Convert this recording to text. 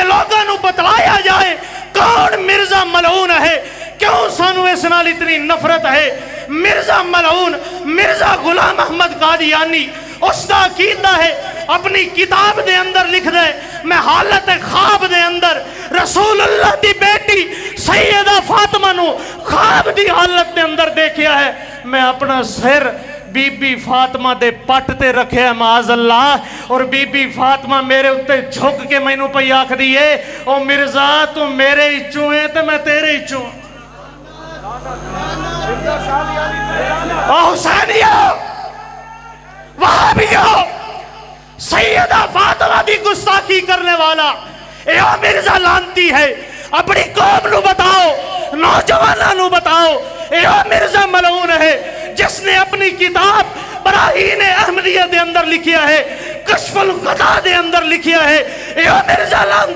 لوگوں نو بتلایا جائے کون مرزا ملعون ہے، کیوں سانو اس نال اتنی نفرت ہے۔ مرزا ملعون مرزا غلام احمد قادیانی اس دا عقیدہ ہے، اپنی کتاب دے اندر لکھ دے میں حالت خواب دے اندر رسول اللہ دی بیٹی سیدہ فاطمہ نو خواب دی حالت دے اندر دیکھیا ہے، میں اپنا سر بی بی فاطمہ دے پٹ تے رکھے ہے معاذ اللہ، اور بی بی فاطمہ میرے اتے جھک کے میں نو پہ آکھ دیئے او مرزا تو میرے ہی چوئے تے میں تیرے ہی چوئے۔ او حسینیو وہابیو سیدہ فاطمہ دی گستاخی کرنے والا اے او مرزا لانتی ہے، اپنی قوم نو بتاؤ، نوجوانہ نو بتاؤ اے او مرزا ملعون ہے جس نے اپنی کتاب براہین احمدیہ دے اندر لکھیا ہے، کشف الغطا دے اندر لکھیا ہے اے او مرزا لانتی